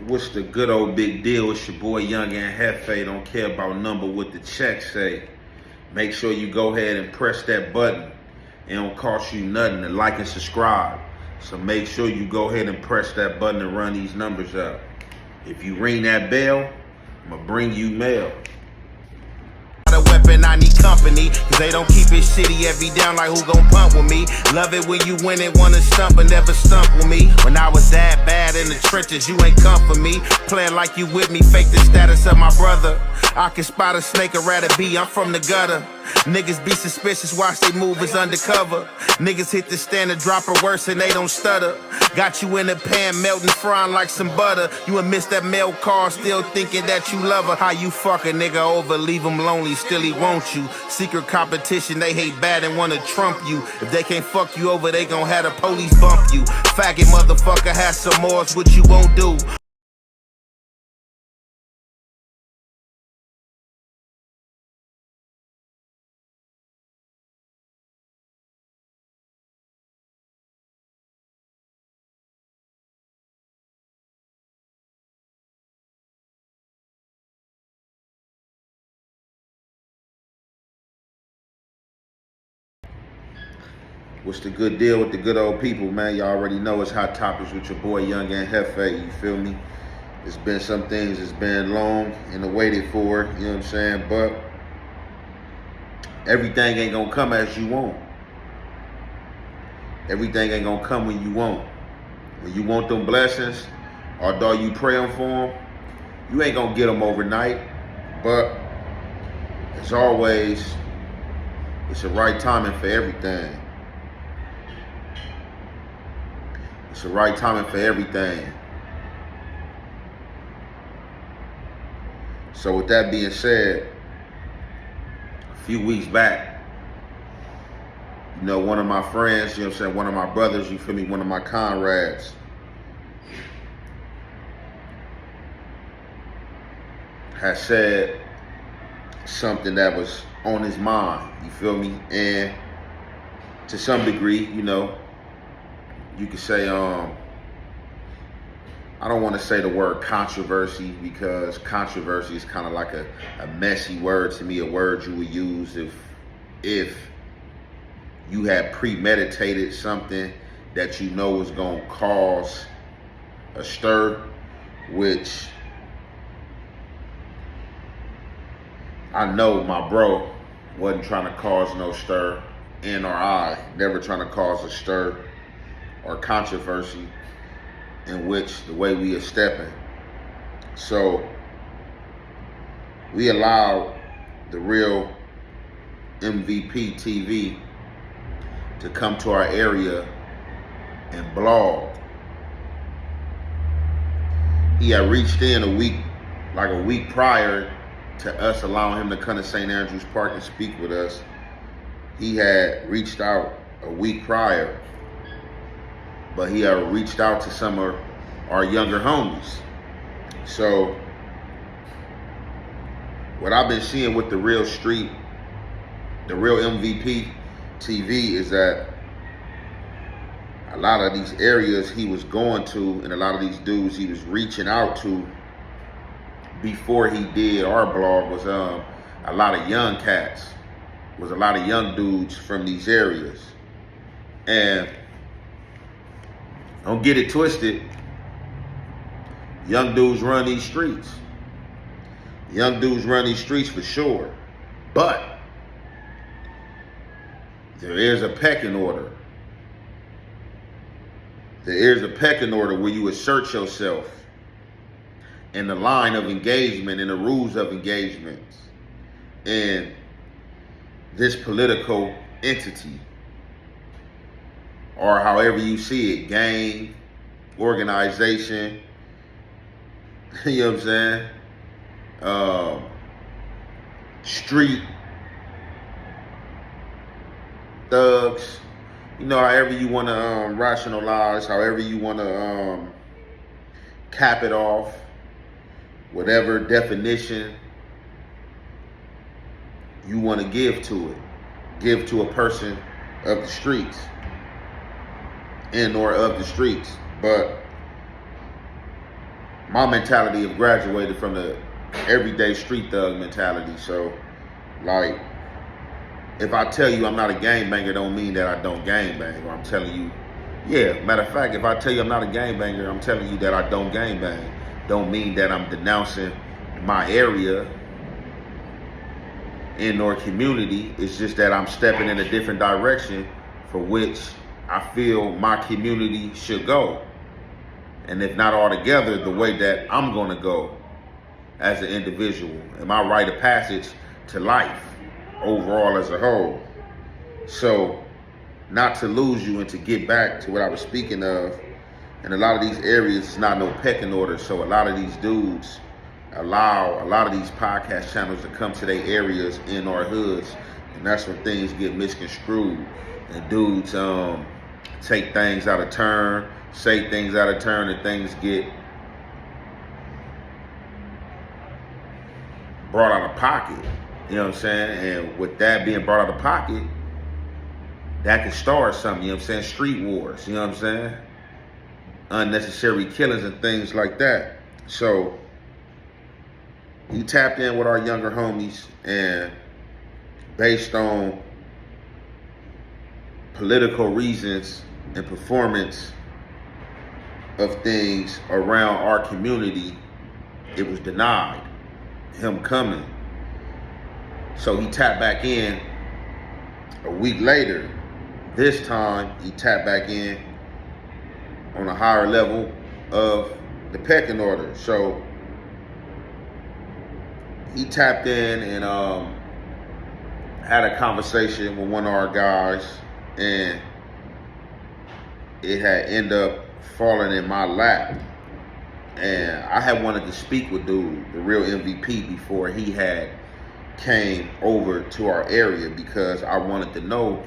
What's the good old big deal? It's your boy Young and Hefe. Don't care about number what the check say. Make sure you go ahead and press that button. It don't cost you nothing to like and subscribe. So make sure you go ahead and press that button and run these numbers up. If you ring that bell, I'm gonna bring you mail. A weapon, I need company, cause they don't keep it shitty every down like who gon' pump with me. Love it when you win it, wanna stump but never stump with me. When I was that bad in the trenches, you ain't come for me. Playing like you with me, fake the status of my brother. I can spot a snake or rather be, I'm from the gutter. Niggas be suspicious, watch they move as undercover. Niggas hit the standard, drop her worse and they don't stutter. Got you in the pan, melting, frying like some butter. You would miss that mail call, still thinking that you love her. How you fuck a nigga over, leave him lonely, still he want you. Secret competition, they hate bad and wanna trump you. If they can't fuck you over, they gon' have the police bump you. Faggot motherfucker, have some more, it's what you won't do. What's the good deal with the good old people, man? Y'all already know it's Hot Topics with your boy Young and Hefe, you feel me? It's been some things that's been long and waited for, you know what I'm saying? But everything ain't gonna come as you want. Everything ain't gonna come when you want. When you want them blessings, although you praying for them, you ain't gonna get them overnight. But as always, it's the right timing for everything. It's the right timing for everything. So with that being said, a few weeks back, you know, one of my friends, you know what I'm saying, one of my brothers, you feel me, one of my comrades, has said something that was on his mind, you feel me? And to some degree, you know, you could say, I don't want to say the word controversy, because controversy is kind of like a messy word to me, a word you would use if you had premeditated something that you know was going to cause a stir, which I know my bro wasn't trying to cause no stir, and or I never trying to cause a stir or controversy in which the way we are stepping. So we allowed the real MVP TV to come to our area and blog. He had reached in a week prior to us allowing him to come to St. Andrews Park and speak with us. He had reached out a week prior, but he had reached out to some of our younger homies. So what I've been seeing with the real street, the real MVP TV, is that a lot of these areas he was going to and a lot of these dudes he was reaching out to before he did our blog was a lot of young cats, was a lot of young dudes from these areas. And don't get it twisted, young dudes run these streets. Young dudes run these streets for sure. But there is a pecking order. There is a pecking order where you assert yourself in the line of engagement and the rules of engagement in this political entity, or however you see it, gang, organization, you know what I'm saying? Street, thugs, you know, however you want to rationalize, however you want to cap it off, whatever definition you want to give to it, give to a person of the streets and or of the streets. But my mentality have graduated from the everyday street thug mentality. So, like, if I tell you I'm not a gangbanger, don't mean that I don't gangbang. Or I'm telling you, yeah, matter of fact, if I tell you I'm not a gangbanger, I'm telling you that I don't gangbang. Don't mean that I'm denouncing my area in our community. It's just that I'm stepping in a different direction for which I feel my community should go. And if not all together, the way that I'm gonna go as an individual and my rite of passage to life overall as a whole. So, not to lose you and to get back to what I was speaking of, in a lot of these areas, it's not no pecking order. So a lot of these dudes allow a lot of these podcast channels to come to their areas in our hoods. And that's when things get misconstrued. And dudes take things out of turn, say things out of turn, and things get brought out of pocket. You know what I'm saying? And with that being brought out of pocket, that could start something, you know what I'm saying? Street wars, you know what I'm saying? Unnecessary killings and things like that. So he tapped in with our younger homies, and based on political reasons and performance of things around our community, it was denied him coming. So he tapped back in a week later. This time he tapped back in on a higher level of the pecking order. So he tapped in and had a conversation with one of our guys, and it had ended up falling in my lap. And I had wanted to speak with dude, the real MVP, before he had came over to our area, because I wanted to know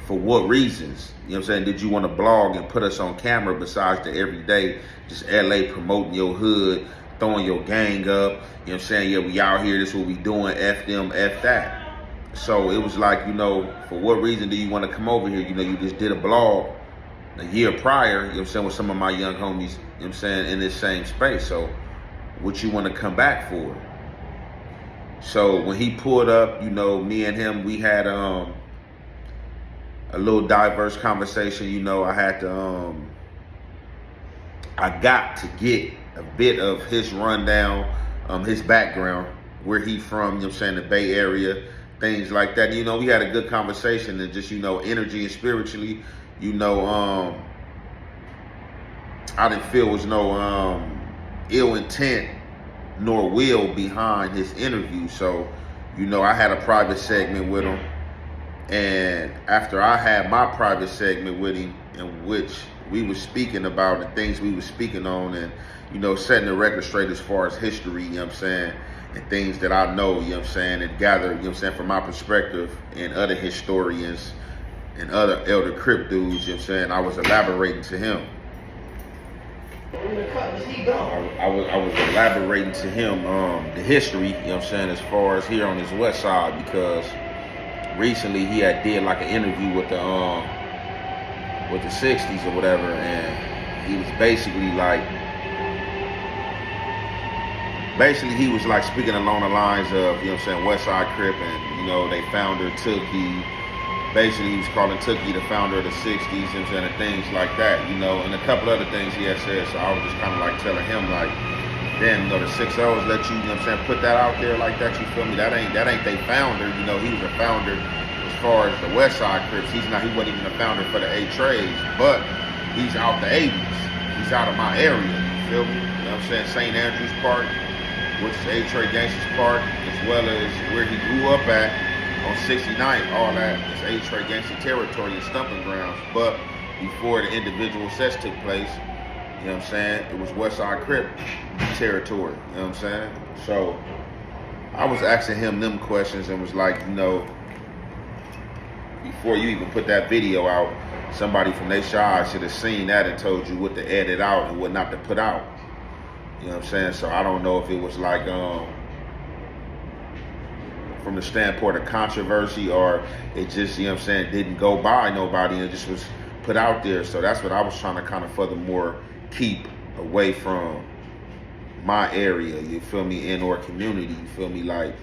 for what reasons. You know what I'm saying? Did you want to blog and put us on camera besides the everyday, just LA promoting your hood, throwing your gang up? You know what I'm saying? Yeah, we out here, this is what we doing, F them, F that. So it was like, you know, for what reason do you want to come over here? You know, you just did a blog a year prior, you know what I'm saying, with some of my young homies, you know what I'm saying, in this same space. So what you want to come back for? So when he pulled up, you know, me and him, we had a little diverse conversation. You know, I had to I got to get a bit of his rundown, his background, where he from, you know what I'm saying, the Bay Area, things like that. You know, we had a good conversation, and just, you know, energy and spiritually, you know, I didn't feel was no ill intent nor will behind his interview. So, you know, I had a private segment with him. And after I had my private segment with him, in which we were speaking about the things we were speaking on, and, you know, setting the record straight as far as history, you know what I'm saying, and things that I know, you know what I'm saying, and gather, you know what I'm saying, from my perspective and other historians and other Elder Crip dudes, you know what I'm saying, I was elaborating to him. I was elaborating to him the history, you know what I'm saying, as far as here on this west side, because recently he had did like an interview with the 60s or whatever, and he was basically he was like speaking along the lines of, you know what I'm saying, West Side Crip, and, you know, they founder Tookie. Basically, he was calling Tookie the founder of the 60s, you know what I'm saying, and things like that, you know, and a couple other things he had said. So I was just kind of like telling him, like, damn, you know, the 6-0s let you, you know what I'm saying, put that out there like that, you feel me? That ain't they founder, you know. He was a founder as far as the West Side Crips. He wasn't even a founder for the 8 trades, but he's out the 80s. He's out of my area, you feel me? You know what I'm saying? St. Andrews Park, which is 83gangsta Park, as well as where he grew up at on 69th, all that is 83gangsta territory and stumping grounds. But before the individual sets took place, you know what I'm saying, it was West Side Crip territory, you know what I'm saying? So I was asking him them questions and was like, you know, before you even put that video out, somebody from their side should have seen that and told you what to edit out and what not to put out. You know what I'm saying? So I don't know if it was like from the standpoint of controversy, or it just, you know what I'm saying, didn't go by nobody and it just was put out there. So that's what I was trying to kind of furthermore keep away from my area, you feel me, in our community, you feel me, like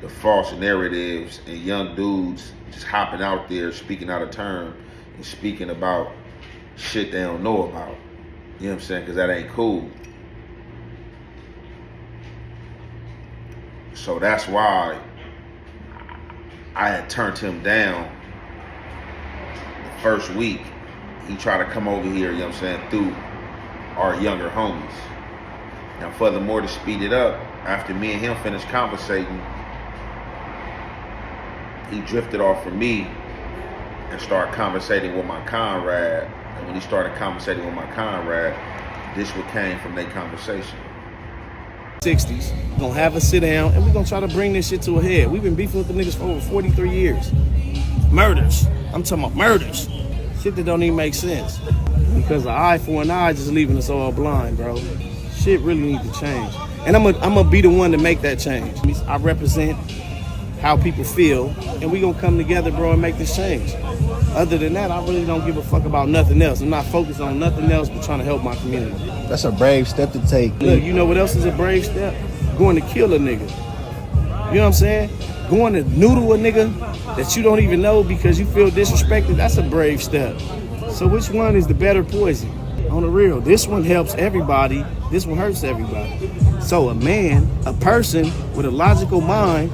the false narratives and young dudes just hopping out there, speaking out of turn and speaking about shit they don't know about. You know what I'm saying? Because that ain't cool. So that's why I had turned him down the first week. He tried to come over here, you know what I'm saying, through our younger homies. Now, furthermore, to speed it up, after me and him finished conversating, he drifted off from me and started conversating with my comrade. And when he started conversating with my comrade, this what came from their conversation. 60s, we're gonna have a sit down and we're gonna try to bring this shit to a head. We've been beefing with the niggas for over 43 years. Murders. I'm talking about murders. Shit that don't even make sense. Because an eye for an eye just leaving us all blind, bro. Shit really need to change. And I'm gonna be the one to make that change. I represent how people feel, and we gonna come together, bro, and make this change. Other than that, I really don't give a fuck about nothing else. I'm not focused on nothing else but trying to help my community. That's a brave step to take. Look, you know what else is a brave step? Going to kill a nigga. You know what I'm saying? Going to noodle a nigga that you don't even know because you feel disrespected, that's a brave step. So which one is the better poison? On the real, this one helps everybody, this one hurts everybody. So a person with a logical mind,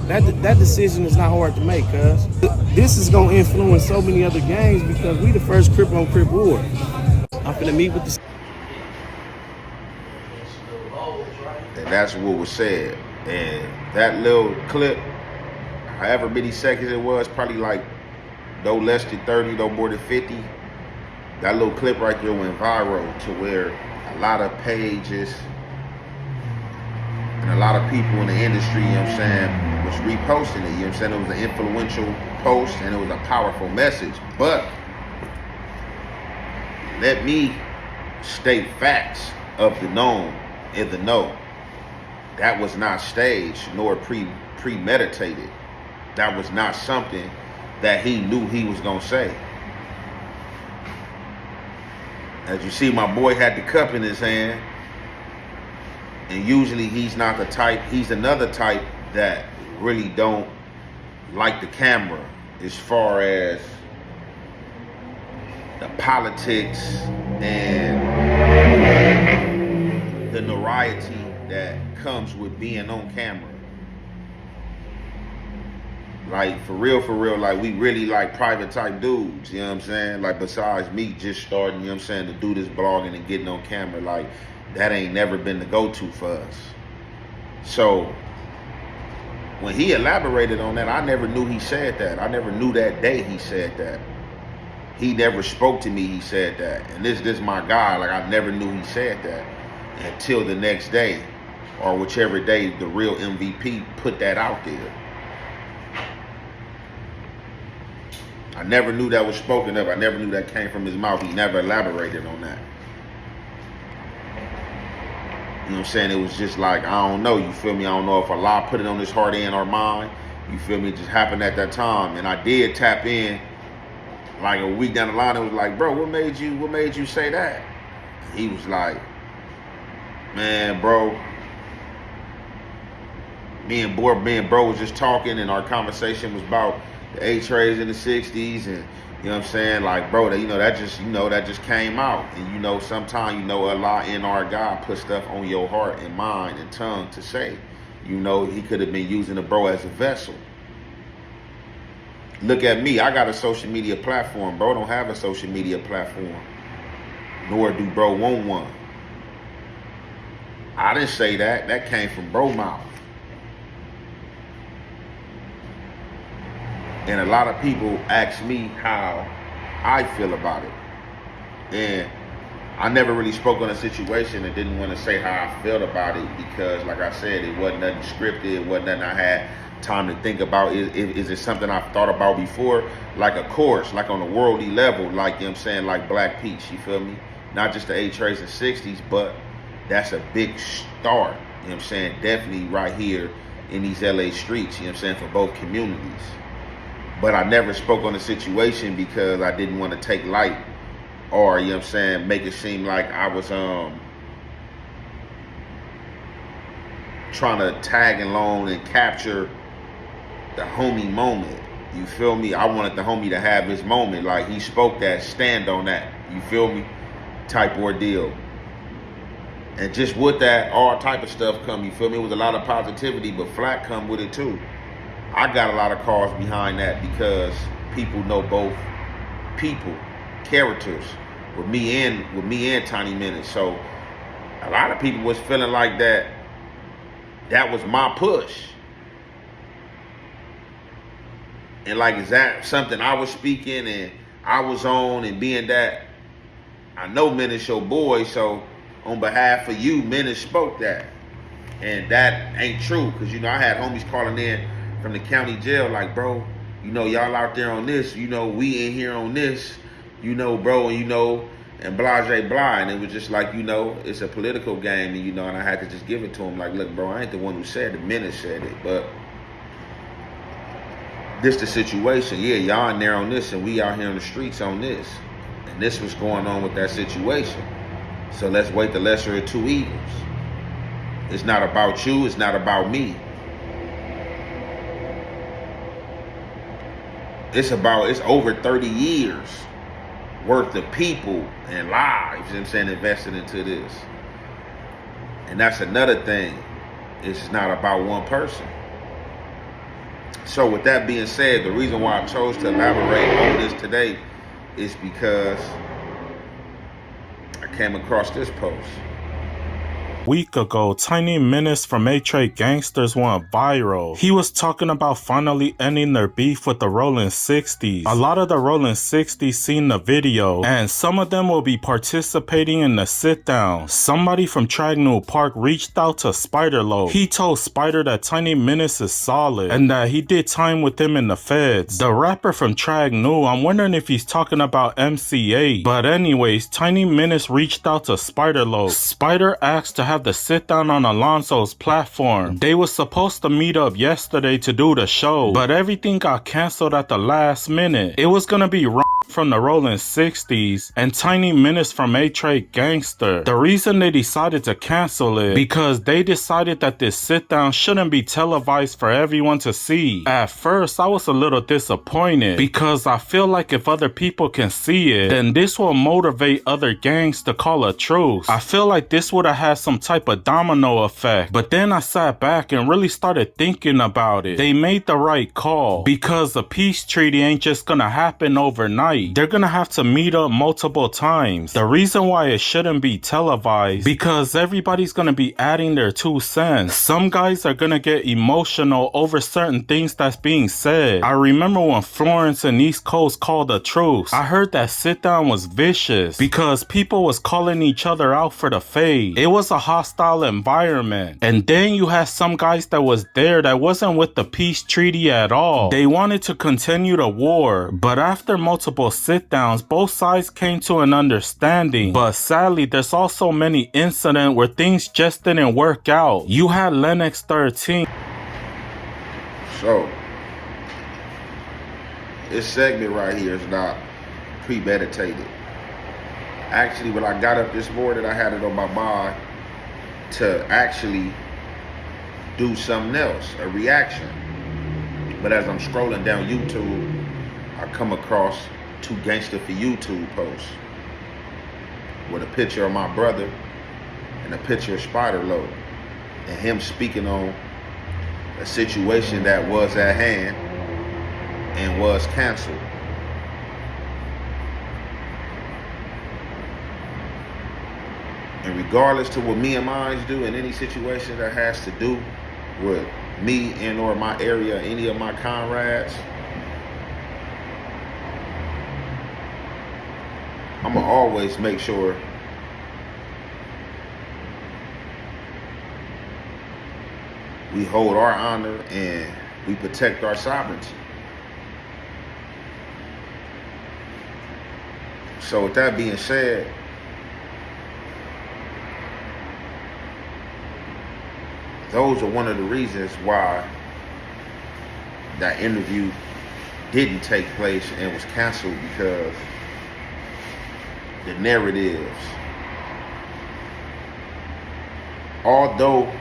that decision is not hard to make, cuz. This is gonna influence so many other gangs because we the first Crip on Crip war. I'm finna meet with the... And that's what was said. And that little clip, however many seconds it was, probably like no less than 30, no more than 50. That little clip right there went viral to where a lot of pages and a lot of people in the industry, you know what I'm saying, was reposting it. You know what I'm saying? It was an influential post and it was a powerful message. But let me state facts of the known in the know. That was not staged nor premeditated. That was not something that he knew he was gonna say. As you see, my boy had the cup in his hand, and usually he's not the type, he's another type that really don't like the camera as far as the politics and the notoriety that comes with being on camera. Like, for real, like, we really like private type dudes, you know what I'm saying? Like, besides me just starting, you know what I'm saying, to do this blogging and getting on camera, like, that ain't never been the go-to for us. So, when he elaborated on that, I never knew he said that. I never knew that day he said that. He never spoke to me, he said that. And this my guy, like, I never knew he said that until the next day, or whichever day the real MVP put that out there. I never knew that was spoken of. I never knew that came from his mouth. He never elaborated on that. You know what I'm saying? It was just like, I don't know, you feel me? I don't know if Allah put it on his heart and our mind. You feel me? It just happened at that time. And I did tap in like a week down the line. It was like, bro, what made you say that? He was like, man, bro, me and bro was just talking, and our conversation was about the A-Trays in the 60s, and you know what I'm saying, like, bro, that just came out. And sometimes, Allah and our God put stuff on your heart and mind and tongue to say. He could have been using the bro as a vessel. Look at me, I got a social media platform. Bro don't have a social media platform, nor do bro want one. I didn't say that. That came from bro mouth. And a lot of people ask me how I feel about it. And I never really spoke on a situation and didn't want to say how I felt about it because, like I said, it wasn't nothing scripted. It wasn't nothing I had time to think about. Is it something I've thought about before? Like, of course, like on a worldly level, like, you know what I'm saying, like Black Peach, you feel me? Not just the A-Trays and 60s, but that's a big start, you know what I'm saying? Definitely right here in these LA streets, you know what I'm saying, for both communities. But I never spoke on the situation because I didn't want to take light or, you know what I'm saying, make it seem like I was trying to tag along and capture the homie moment. You feel me? I wanted the homie to have his moment. Like, he spoke that, stand on that. You feel me? Type ordeal. And just with that, all type of stuff come, you feel me? It was a lot of positivity, but flat come with it too. I got a lot of calls behind that because people know both people, characters, with me and Tiny Menace. So a lot of people was feeling like that was my push. And like, is that something I was speaking and I was on, and being that I know Menace your boy, so on behalf of you, Menace spoke that. And that ain't true, because, you know, I had homies calling in from the county jail like, bro, you know, y'all out there on this, you know, we in here on this, you know, bro, and, you know, and blase blah. And it was just like, you know, it's a political game, and, you know, and I had to just give it to him like, look, bro, I ain't the one who said it, Menace said it, but this the situation. Yeah, y'all in there on this, and we out here on the streets on this. And this was going on with that situation. So let's weight the lesser of two evils. It's not about you, it's not about me. It's over 30 years worth of people and lives, you know what I'm saying, invested into this. And that's another thing. It's not about one person. So with that being said, the reason why I chose to elaborate on this today is because I came across this post. Week ago, Tiny Menace from 83gangsta went viral. He was talking about finally ending their beef with the Rolling 60s. A lot of the Rolling 60s seen the video, and some of them will be participating in the sit-down. Somebody from Tragnell Park reached out to Spider Low. He told Spider that Tiny Menace is solid, and that he did time with him in the feds. The rapper from Tragnell, I'm wondering if he's talking about MCA. But anyways, Tiny Menace reached out to Spider Low. Spider asked to have the sit down on Alonzo's platform. They were supposed to meet up yesterday to do the show, but everything got canceled at the last minute. It was gonna be from the Rolling 60s and Tiny Menace from 83gangsta. The reason they decided to cancel it because they decided that this sit down shouldn't be televised for everyone to see. At first, I was a little disappointed because I feel like if other people can see it, then this will motivate other gangs to call a truce. I feel like this would have had some type of domino effect. But then I sat back and really started thinking about it. They made the right call because a peace treaty ain't just gonna happen overnight. They're gonna have to meet up multiple times. The reason why it shouldn't be televised because everybody's gonna be adding their 2 cents. Some guys are gonna get emotional over certain things that's being said. I remember when Florence and East Coast called a truce. I heard that sit down was vicious because people was calling each other out for the fade. It was a hostile environment. And then you had some guys that was there that wasn't with the peace treaty at all. They wanted to continue the war, but after multiple sit-downs, both sides came to an understanding. But sadly, there's also many incidents where things just didn't work out. You had Lennox 13. So, this segment right here is not premeditated. Actually, when I got up this morning, I had it on my mind to actually do something else, a reaction. But as I'm scrolling down YouTube, I come across 2gangsta for YouTube posts with a picture of my brother and a picture of Spider Low and him speaking on a situation that was at hand and was canceled. And regardless to what me and mine do in any situation that has to do with me and or my area, any of my comrades, I'm gonna always make sure we hold our honor and we protect our sovereignty. So with that being said, those are one of the reasons why that interview didn't take place and was canceled, because the narratives. Although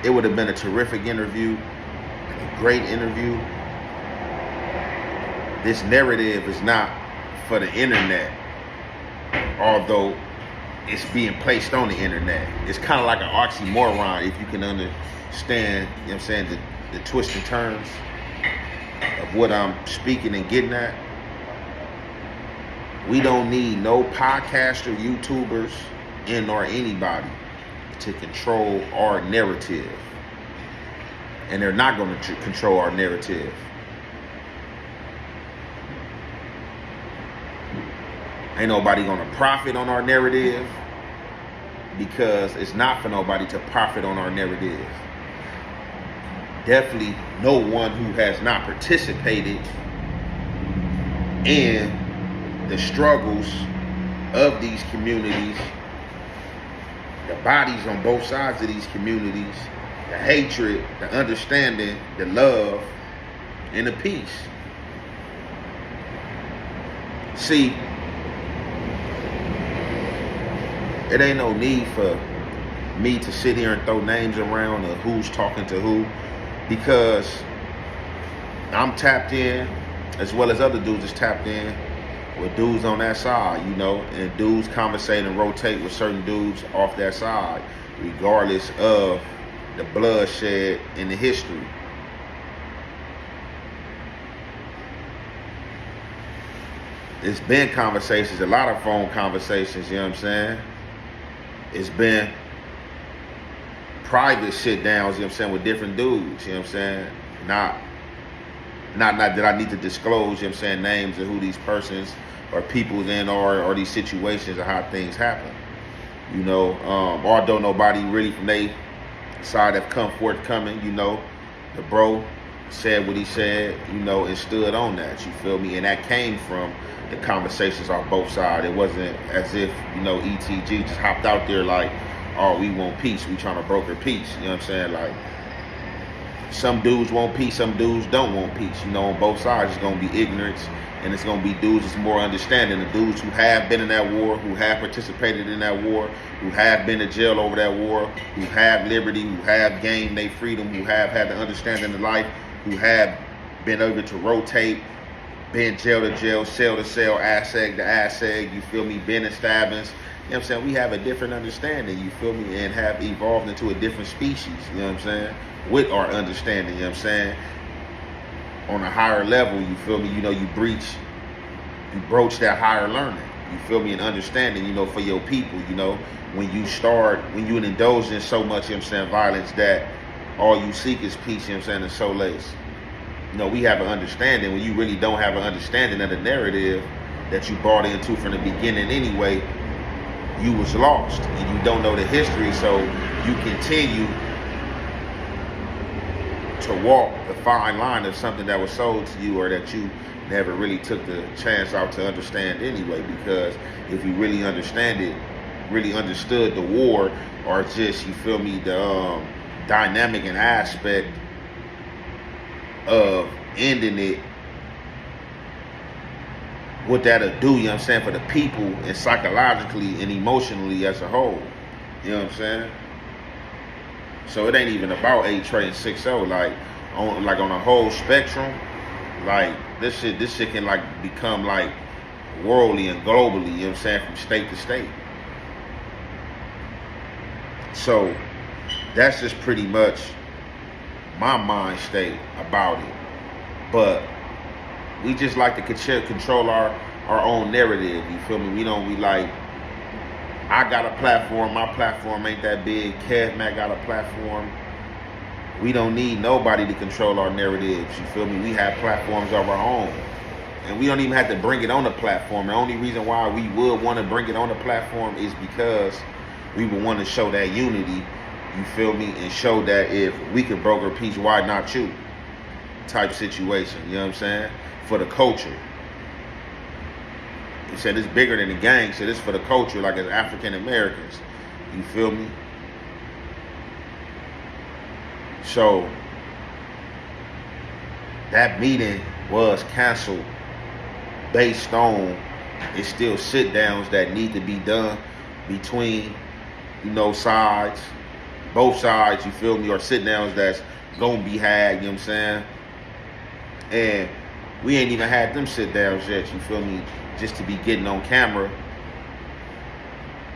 it would have been a terrific interview, a great interview, this narrative is not for the internet, although it's being placed on the internet. It's kind of like an oxymoron, if you can understand, you know what I'm saying, the twists and turns of what I'm speaking and getting at. We don't need no podcaster, YouTubers, or anybody to control our narrative. And they're not going to control our narrative. Ain't nobody going to profit on our narrative, because it's not for nobody to profit on our narrative. Definitely no one who has not participated in the struggles of these communities, the bodies on both sides of these communities, the hatred, the understanding, the love, and the peace. See, it ain't no need for me to sit here and throw names around of who's talking to who, because I'm tapped in, as well as other dudes is tapped in with dudes on that side, you know, and dudes conversate and rotate with certain dudes off that side, regardless of the bloodshed in the history. It's been conversations, a lot of phone conversations, you know what I'm saying? It's been private sit downs, you know what I'm saying, with different dudes, you know what I'm saying? Not that I need to disclose, you know what I'm saying, names of who these persons or people in or these situations or how things happen. You know, although nobody really from their side have come forthcoming, you know, the bro said what he said, you know, and stood on that, you feel me? And that came from the conversations on both sides. It wasn't as if, you know, ETG just hopped out there like, oh, we want peace, we trying to broker peace, you know what I'm saying? Like, some dudes want peace, some dudes don't want peace. You know, on both sides, it's going to be ignorance, and it's going to be dudes that's more understanding. The dudes who have been in that war, who have participated in that war, who have been to jail over that war, who have liberty, who have gained their freedom, who have had the understanding of life, who have been able to rotate, been jail to jail, cell to cell, ASEG to ASEG, you feel me, been in stabbings. You know what I'm saying? We have a different understanding, you feel me, and have evolved into a different species, you know what I'm saying? With our understanding, you know what I'm saying? On a higher level, you feel me, you know, you broach that higher learning, you feel me, and understanding, you know, for your people, you know, when you indulge in so much, you know what I'm saying, violence, that all you seek is peace, you know what I'm saying, and solace. You know, we have an understanding. When you really don't have an understanding of the narrative that you bought into from the beginning anyway, you was lost and you don't know the history, so you continue to walk the fine line of something that was sold to you or that you never really took the chance out to understand anyway. Because if you really understand it, really understood the war, or just, you feel me, the dynamic and aspect of ending it, what that'll do, you know what I'm saying, for the people and psychologically and emotionally as a whole. You know what I'm saying? So it ain't even about 8-Tray and 6-0. Like on a whole spectrum, like this shit can like become like worldly and globally, you know what I'm saying, from state to state. So that's just pretty much my mind state about it. But we just like to control our own narrative, you feel me? We like, I got a platform, my platform ain't that big, Kev Mac got a platform. We don't need nobody to control our narratives, you feel me? We have platforms of our own. And we don't even have to bring it on the platform. The only reason why we would want to bring it on the platform is because we would want to show that unity, you feel me, and show that if we can broker peace, why not you? Type situation, you know what I'm saying? For the culture. He said it's bigger than the gang, so this for the culture, like as African Americans. You feel me? So that meeting was canceled based on it's still sit downs that need to be done between, sides, both sides, you feel me, or sit downs that's gonna be had, you know what I'm saying? And we ain't even had them sit downs yet, you feel me, just to be getting on camera,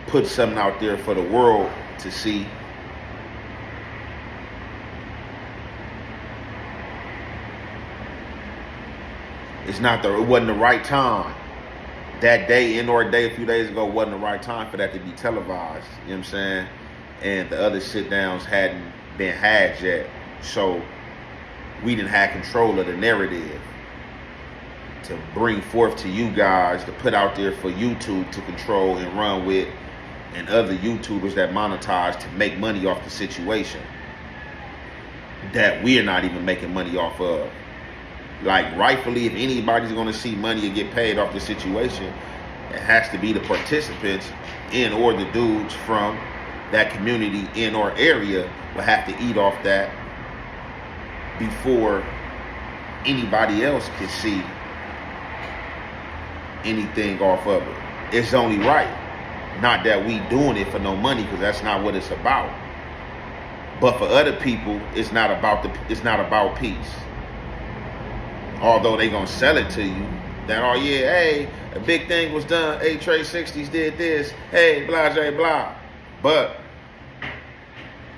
put something out there for the world to see. It wasn't the right time. That day, indoor day a few days ago, wasn't the right time for that to be televised, you know what I'm saying? And the other sit downs hadn't been had yet. So we didn't have control of the narrative to bring forth to you guys, to put out there for YouTube to control and run with, and other YouTubers that monetize to make money off the situation that we're not even making money off of. Like, rightfully, if anybody's going to see money and get paid off the situation, it has to be the participants and or the dudes from that community in or area will have to eat off that before anybody else can see anything off of it. It's only right. Not that we doing it for no money, because that's not what it's about. But for other people, it's not about peace. Although they gonna sell it to you that, oh yeah, hey, a big thing was done, 83gangsta did this, hey, blah, blah, blah. But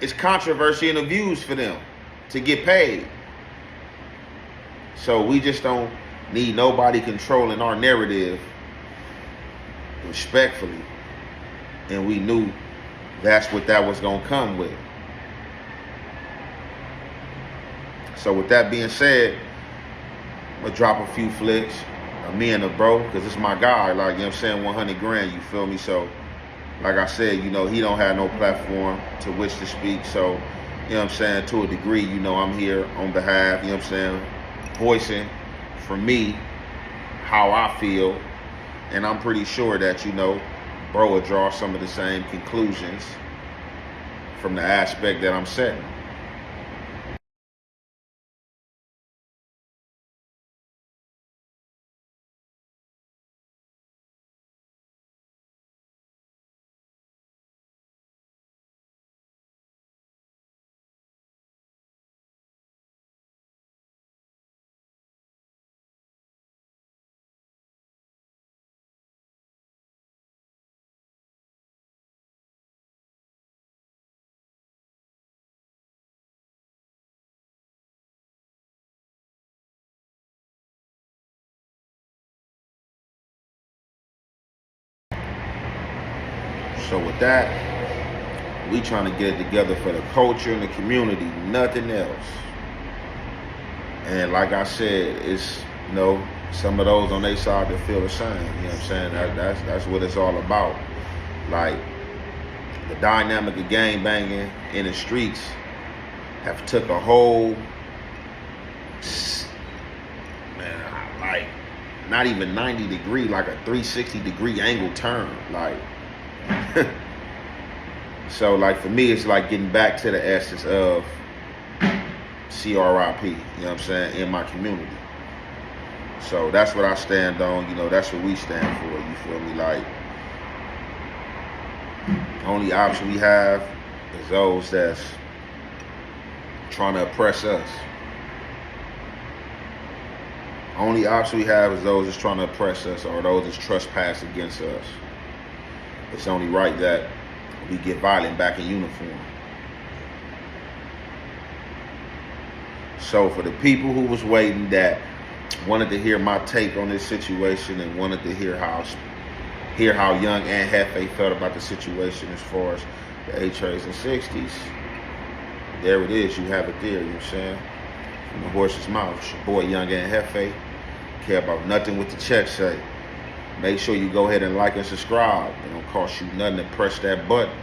it's controversy in the views for them to get paid. So we just don't need nobody controlling our narrative, respectfully. And we knew that's what that was gonna come with. So with that being said, I'm gonna drop a few flicks of me and the bro, because it's my guy, like, you know what I'm saying, 100 grand, you feel me? So, like I said, he don't have no platform to which to speak. So, you know what I'm saying, to a degree, I'm here on behalf, you know what I'm saying, voicing for me how I feel. And I'm pretty sure that, bro will draw some of the same conclusions from the aspect that I'm setting. So with that, we trying to get it together for the culture and the community, nothing else. And like I said, it's, some of those on their side that feel the same. You know what I'm saying? That's what it's all about. Like, the dynamic of gang banging in the streets have took a whole, like, not even 90 degree, like a 360 degree angle turn. Like, so like for me, it's like getting back to the essence of CRIP, you know what I'm saying, in my community. So that's what I stand on, that's what we stand for, you feel me? Like, the only option we have is those that's trying to oppress us. Only option we have is those that's trying to oppress us, or those that's trespass against us. It's only right that we get violent back in uniform. So for the people who was waiting, that wanted to hear my take on this situation and wanted to hear how Young and Hefe felt about the situation as far as the 83s and 60s, there it is. You have it there, you know what I'm saying? From the horse's mouth. It's your boy Young and Hefe. Care about nothing with the check say. Make sure you go ahead and like and subscribe. It don't cost you nothing to press that button.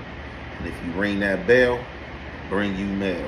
And if you ring that bell, bring you mail.